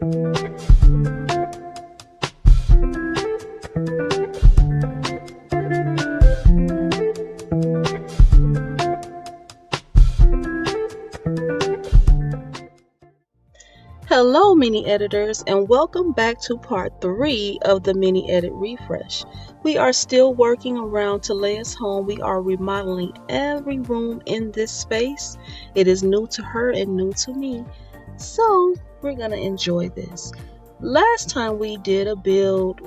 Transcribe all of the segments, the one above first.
Hello, mini editors, and welcome back to part 3 of the mini edit refresh. We are still working around Talia's home. We are remodeling every room in this space. It is new to her and new to me, so we're gonna enjoy this. Last time we did a build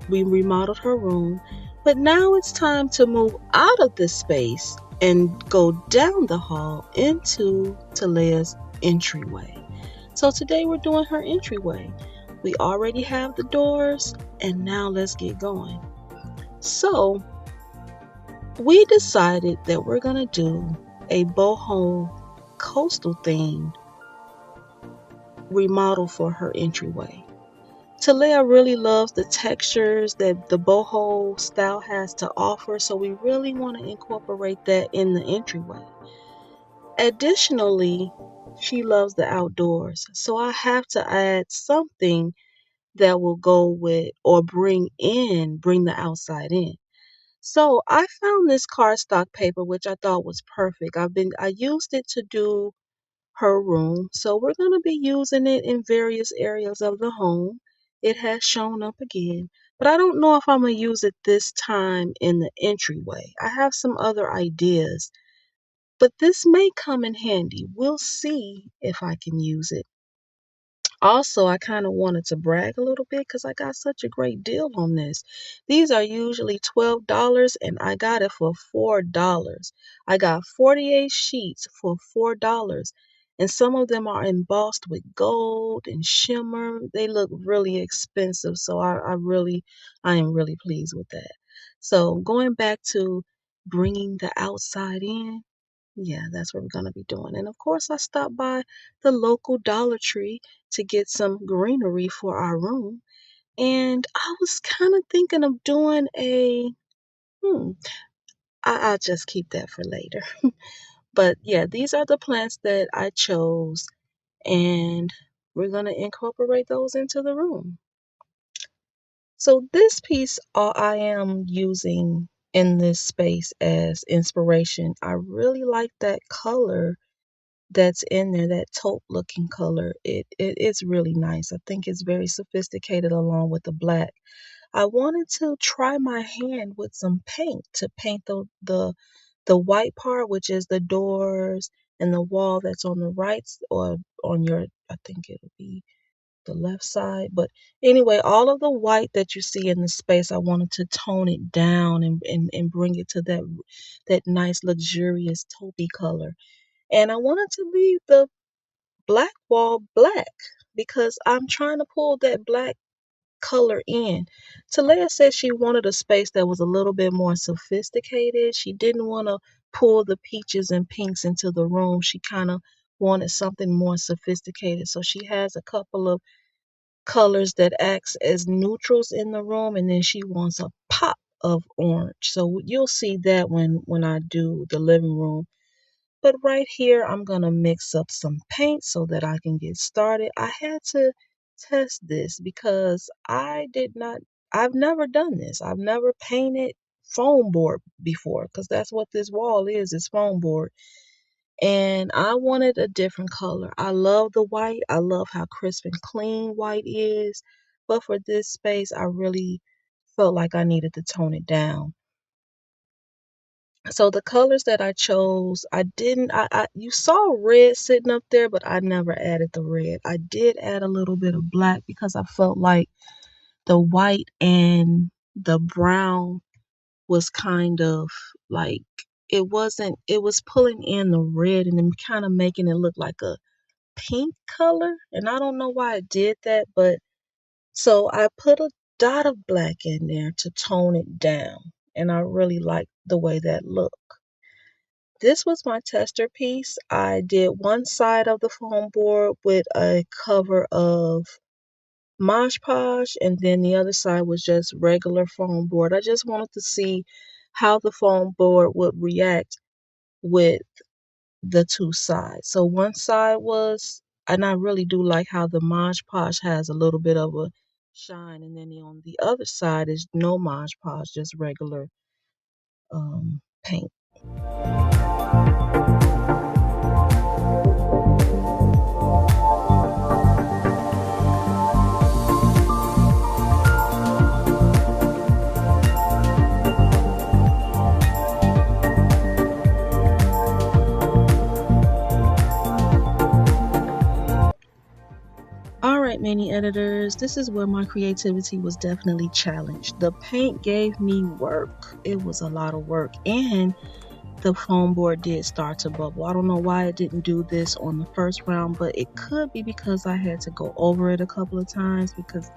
we remodeled her room, but now it's time to move out of this space and go down the hall into Talia's entryway. So today we're doing her entryway. We already have the doors, and now let's get going. So we decided that we're gonna do a boho coastal themed remodel for her entryway. Talia really loves the textures that the boho style has to offer, so we really want to incorporate that in the entryway. Additionally, she loves the outdoors, so I have to add something that will go with or bring the outside in. So I found this cardstock paper, which I thought was perfect. I used it to do her room, so we're going to be using it in various areas of the home. It has shown up again, but I don't know if I'm going to use it this time in the entryway. I have some other ideas, but this may come in handy. We'll see if I can use it. Also, I kind of wanted to brag a little bit because I got such a great deal on this. These are usually $12 and I got it for $4. I got 48 sheets for $4, and some of them are embossed with gold and shimmer. They look really expensive, so I am really pleased with that. So going back to bringing the outside in, yeah, that's what we're going to be doing. And of course, I stopped by the local Dollar Tree to get some greenery for our room. And I was kind of thinking of doing hmm, I'll just keep that for later. But yeah, these are the plants that I chose, and we're going to incorporate those into the room. So this piece I am using in this space as inspiration. I really like that color that's in there, that taupe looking color. It's really nice. I think it's very sophisticated along with the black. I wanted to try my hand with some paint to paint the white part, which is the doors and the wall that's on the right, or on your, I think it'll be the left side. But anyway, all of the white that you see in the space, I wanted to tone it down and bring it to that nice luxurious taupey color. And I wanted to leave the black wall black because I'm trying to pull that black color in. Talia said she wanted a space that was a little bit more sophisticated. She didn't want to pull the peaches and pinks into the room. She kind of wanted something more sophisticated. So she has a couple of colors that acts as neutrals in the room, and then she wants a pop of orange. So you'll see that when I do the living room. But right here, I'm going to mix up some paint so that I can get started. I had to test this because I've never done this. I've never painted foam board before, because that's what this wall is foam board. And I wanted a different color. I love the white. I love how crisp and clean white is. But for this space, I really felt like I needed to tone it down. So the colors that I chose, I didn't, you saw red sitting up there, but I never added the red. I did add a little bit of black because I felt like the white and the brown was kind of like, it was pulling in the red and then kind of making it look like a pink color. And I don't know why I did that, but so I put a dot of black in there to tone it down. And I really liked the way that looked. This was my tester piece. I did one side of the foam board with a cover of Mod Podge, and then the other side was just regular foam board. I just wanted to see how the foam board would react with the two sides. So one side was, And I really do like how the Mod Podge has a little bit of a shine, and then on the other side is no Mod Podge, just regular paint. Alright, mini editors, this is where my creativity was definitely challenged. The paint gave me work. It was a lot of work, and the foam board did start to bubble. I don't know why it didn't do this on the first round, but it could be because I had to go over it a couple of times because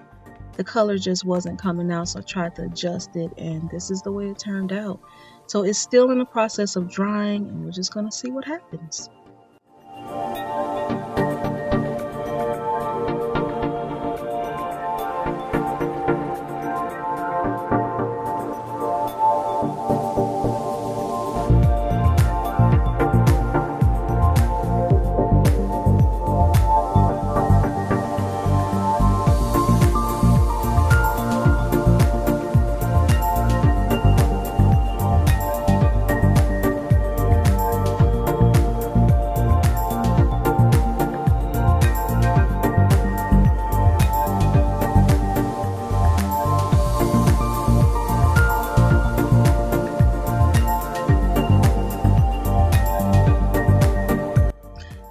the color just wasn't coming out, so I tried to adjust it, and this is the way it turned out. So it's still in the process of drying, and we're just going to see what happens.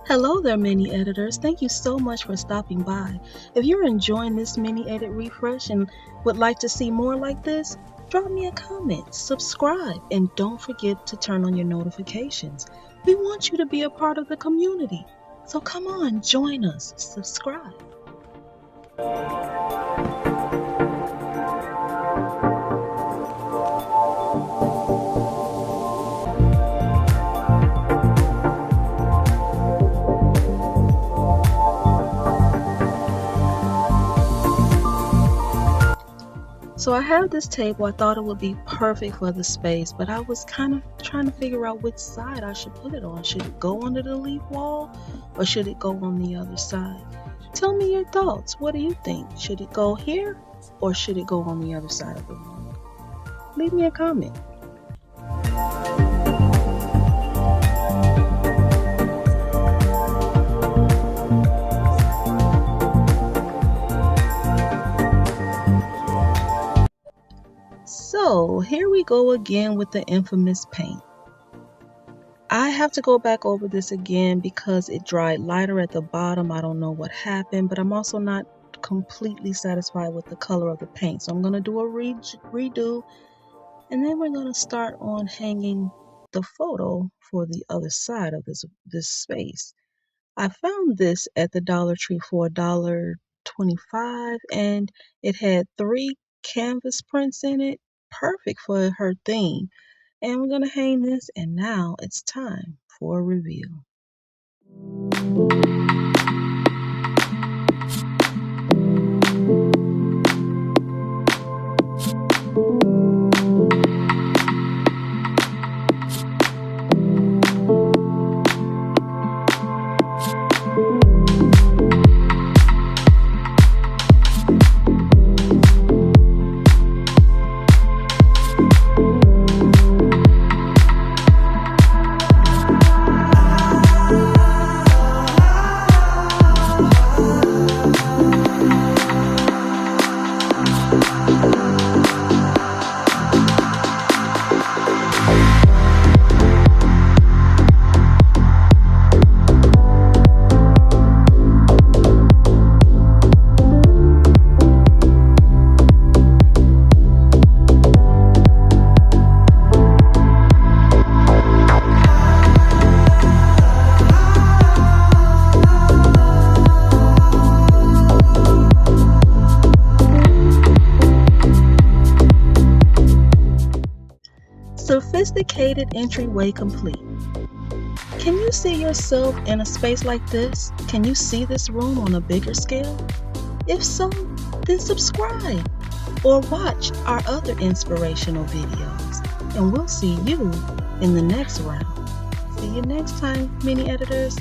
Hello there, mini editors. Thank you so much for stopping by. If you're enjoying this mini edit refresh and would like to see more like this, drop me a comment, subscribe, and don't forget to turn on your notifications. We want you to be a part of the community. So come on, join us, subscribe. So I have this table. I thought it would be perfect for the space, but I was kind of trying to figure out which side I should put it on. Should it go under the leaf wall or should it go on the other side? Tell me your thoughts. What do you think? Should it go here or should it go on the other side of the room? Leave me a comment. So here we go again with the infamous paint. I have to go back over this again because it dried lighter at the bottom. I don't know what happened, but I'm also not completely satisfied with the color of the paint. So I'm going to do a redo, and then we're going to start on hanging the photo for the other side of this space. I found this at the Dollar Tree for $1.25, and it had 3 canvas prints in it. Perfect for her theme. And we're going to hang this, and now it's time for a reveal. Sophisticated entryway complete. Can you see yourself in a space like this? Can you see this room on a bigger scale? If so, then subscribe or watch our other inspirational videos, and we'll see you in the next round. See you next time, mini editors.